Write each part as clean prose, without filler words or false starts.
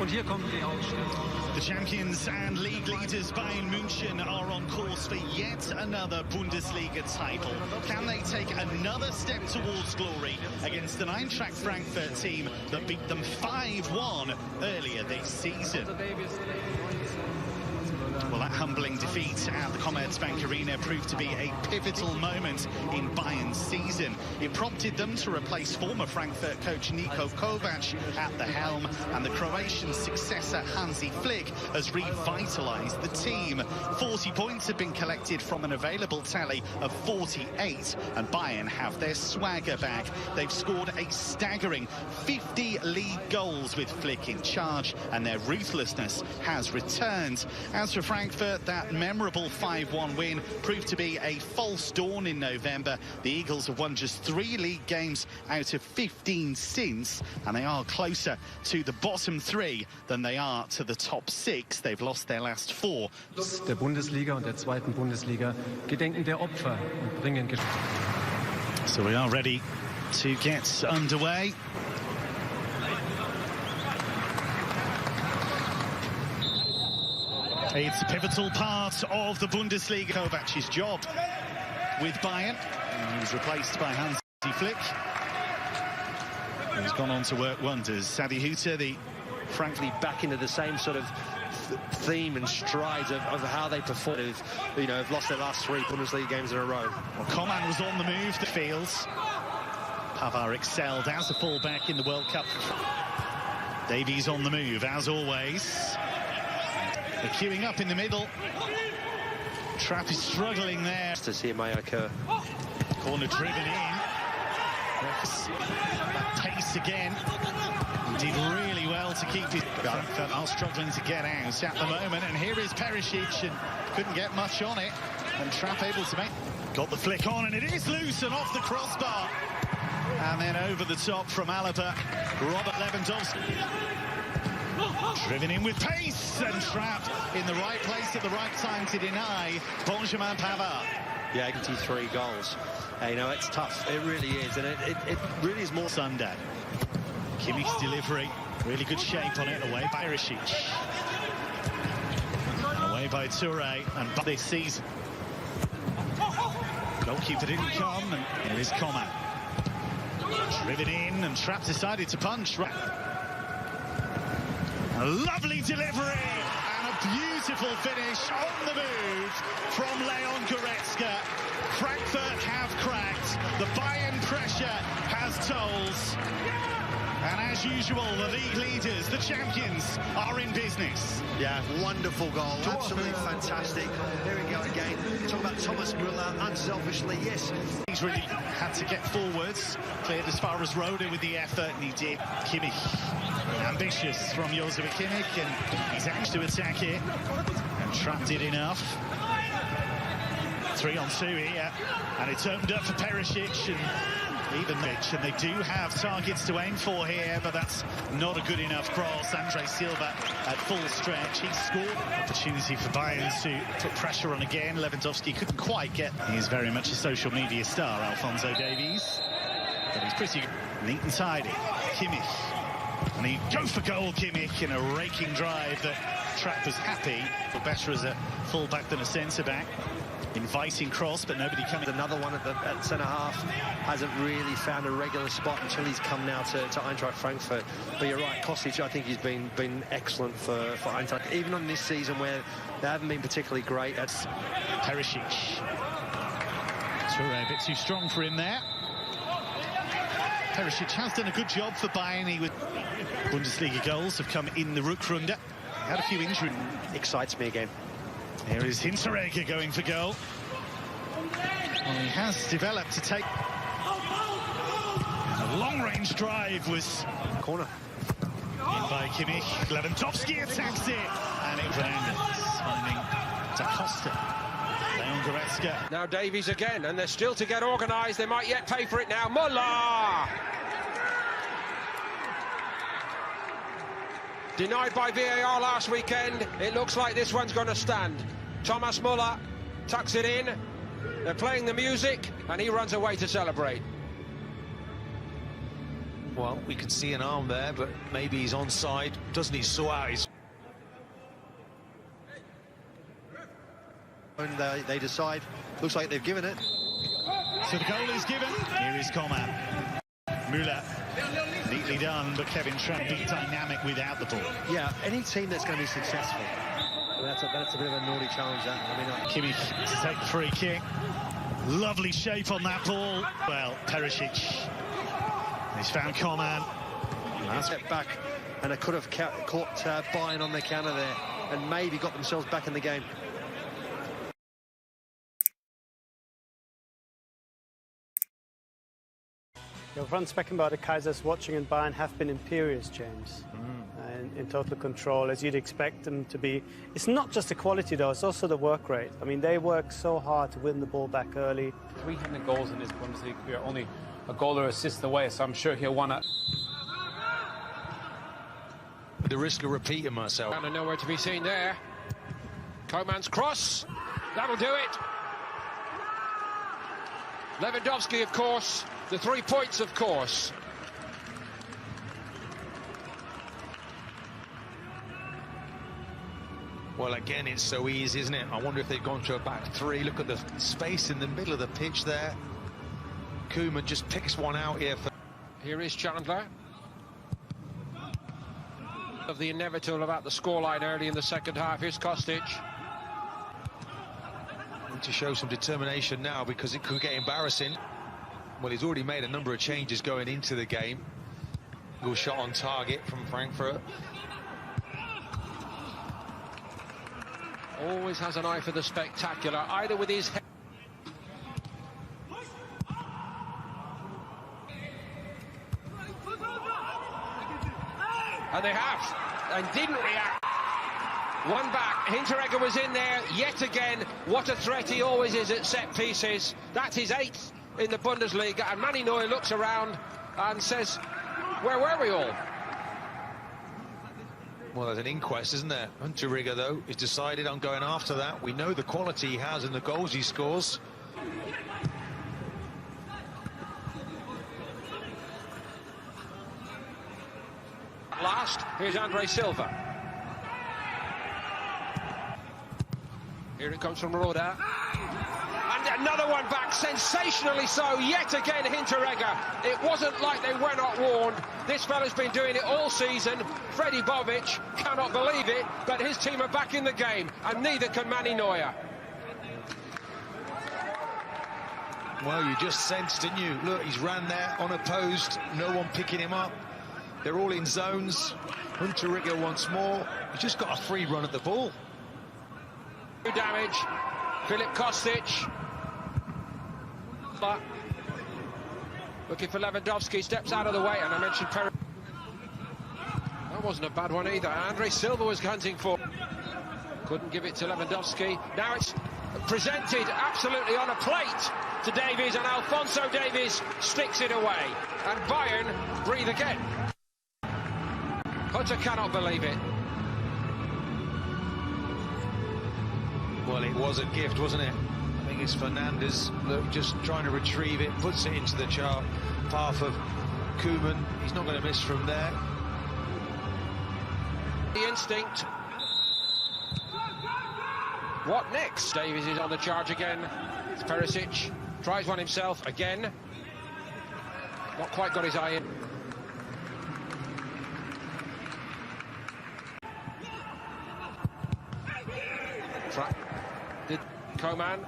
Und hier kommen die Aufstellungen. The champions and league leaders Bayern München are on course for yet another Bundesliga title. Can they take another step towards glory against an Eintracht Frankfurt team that beat them 5-1 earlier this season? Well, that humbling defeat at the Commerzbank Arena proved to be a pivotal moment in Bayern's season. It prompted them to replace former Frankfurt coach Niko Kovac at the helm, and the Croatian successor Hansi Flick has revitalised the team. 40 points have been collected from an available tally of 48, and Bayern have their swagger back. They've scored a staggering 50 league goals with Flick in charge, and their ruthlessness has returned. As for Frankfurt, that memorable 5-1 win proved to be a false dawn in November. The Eagles have won just 3 league games out of 15 since, and they are closer to the bottom 3 than they are to the top 6. They've lost their last 4. Der Bundesliga und der zweiten Bundesliga gedenken der Opfer und bringen So we are ready to get underway. It's a pivotal part of the Bundesliga. Kovac's job with Bayern. He was replaced by Hansi Flick, who's gone on to work wonders. Sadi Hütter, frankly, back into the same sort of theme and strides of how they perform. You know, have lost their last 3 Bundesliga games in a row. Well, Coman was on the move to fields. Pavard excelled as a fullback in the World Cup. Davies on the move, as always. They're queuing up in the middle. Trapp is struggling there. To see it may occur. Corner driven in. That pace again. He did really well to keep his... Frankfurt are struggling to get out at the moment. And here is Perisic, and couldn't get much on it. And Trapp able to make... Got the flick on, and it is loose and off the crossbar. And then over the top from Alaba, Robert Lewandowski. Driven in with pace, and trapped in the right place at the right time to deny Benjamin Pavard. Yeah, 83 goals. You know, it's tough. It really is, and it really is more... Sunday. Kimmich's delivery, really good shape on it, away by Perisic. Away by Touré, and this season. Goalkeeper didn't come, and here is Coman. Driven in, and Trapp decided to punch. A lovely delivery and a beautiful finish on the move from Leon Goretzka. Frankfurt have cracked. The Bayern pressure has told. And as usual, the league leaders, the champions, are in business. Yeah, wonderful goal. Absolutely fantastic. There we go again. Talk about Thomas Müller, unselfishly, yes. He's really had to get forwards. Cleared as far as Roda with the effort, and he did. Kimmich, ambitious from Joshua Kimmich, and he's actually to attack here. And Trapp did enough. 3-on-2 here, and it's opened up for Perisic, and even Mitch, and they do have targets to aim for here, but that's not a good enough cross. Andre Silva at full stretch. He scored. Opportunity for Bayern to put pressure on again. Lewandowski couldn't quite get. He is very much a social media star, Alphonso Davies. But he's pretty neat and tidy. Kimmich. And he goes for goal, Kimmich, in a raking drive that Trapp was happy. But better as a full-back than a centre-back. Inviting cross, but nobody coming. Another one at centre-half. Hasn't really found a regular spot until he's come now to Eintracht Frankfurt. But you're right, Kostic, I think he's been excellent for Eintracht. Even on this season where they haven't been particularly great. That's Perisic. Touré a bit too strong for him there. Perisic has done a good job for Bayern. He was... Bundesliga goals have come in the Rückrunde. Had a few injuries. Excites me again. Here is Hinteregger going for goal. Well, he has developed to take... A long-range drive was... Corner. In by Kimmich. Lewandowski attacks it. And it Fernandes finding Da Costa. Leon Goretzka. Now Davies again, and they're still to get organised. They might yet pay for it now. Müller! Denied by VAR last weekend. It looks like this one's going to stand. Thomas Müller tucks it in. They're playing the music, and he runs away to celebrate. Well, we can see an arm there, but maybe he's onside. Doesn't he sort out his... And they decide. Looks like they've given it. So the goal is given. Here is Coman. Müller. Neatly done, but Kevin Trapp be dynamic without the ball. Yeah, any team that's going to be successful. That's a bit of a naughty challenge, that. I mean, Kimmich to take the free kick. Lovely shape on that ball. Well, Perisic. He's found Coman. step back, and they could have caught Bayern on their counter there and maybe got themselves back in the game. Ja, Franz Beckenbauer, Kaisers watching in Bayern have been imperious, James. In total control, as you'd expect them to be. It's not just the quality, though, it's also the work rate. I mean, they work so hard to win the ball back early. 300 goals in this Bundesliga. We are only a goal or assist away, so I'm sure he'll want to... The risk of repeating myself. And nowhere to be seen there. Coman's cross. That'll do it. Lewandowski, of course. The 3 points, of course. Well, again, it's so easy, isn't it? I wonder if they've gone to a back three. Look at the space in the middle of the pitch there. Koeman just picks one out here. Here is Chandler. Of the inevitable about the scoreline early in the second half. Here's Kostic. Need to show some determination now because it could get embarrassing. Well, he's already made a number of changes going into the game. Good shot on target from Frankfurtt. Always has an eye for the spectacular, either with his head. And they have, and didn't react. One back, Hinteregger was in there yet again. What a threat he always is at set pieces. That's his 8th in the Bundesliga, and Manny Neuer looks around and says, where were we all? Well, there's an inquest, isn't there? Hinteregger, though, is decided on going after that. We know the quality he has and the goals he scores. Last, here's Andre Silva. Here it comes from Roda. And another one back, sensationally so, yet again Hinteregger. It wasn't like they were not warned. This fella's been doing it all season. Freddy Bobic cannot believe it, but his team are back in the game, and neither can Manny Neuer. Well, you just sensed, didn't you? Look, he's ran there unopposed, no one picking him up. They're all in zones. Hinteregger once more. He's just got a free run at the ball. Damage. Filip Kostic. But looking for Lewandowski, steps out of the way, and I mentioned Perry. That wasn't a bad one either. Andre Silva was hunting for. Couldn't give it to Lewandowski. Now it's presented absolutely on a plate to Davies, and Alphonso Davies sticks it away. And Bayern breathe again. Hutter cannot believe it. Well, it was a gift, wasn't it? I think it's Fernandez, look, just trying to retrieve it, puts it into the path of Koeman. He's not going to miss from there. The instinct. What next? Davies is on the charge again. It's Perisic. Tries one himself again. Not quite got his eye in. Did Coman.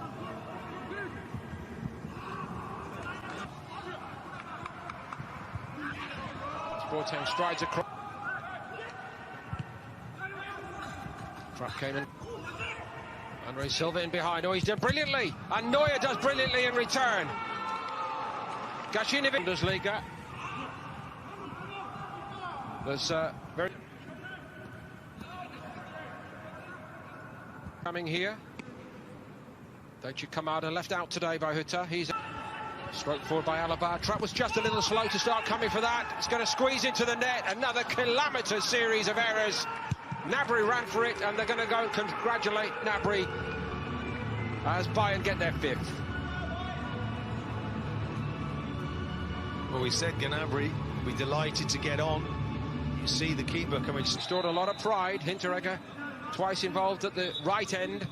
Boateng strides across. Trapp came in. Andre Silva in behind. Oh, he's done brilliantly. And Neuer does brilliantly in return. Gacinovic. Bundesliga. There's very... Coming here. Daichi Kamada left out today by Hutter. He's stroked forward by Alaba. Trapp was just a little slow to start coming for that. It's going to squeeze into the net. Another calamitous series of errors. Gnabry ran for it, and they're going to go and congratulate Gnabry as Bayern get their 5th. Well, we said Gnabry will be delighted to get on. You see the keeper coming. Stored a lot of pride. Hinteregger twice involved at the right end.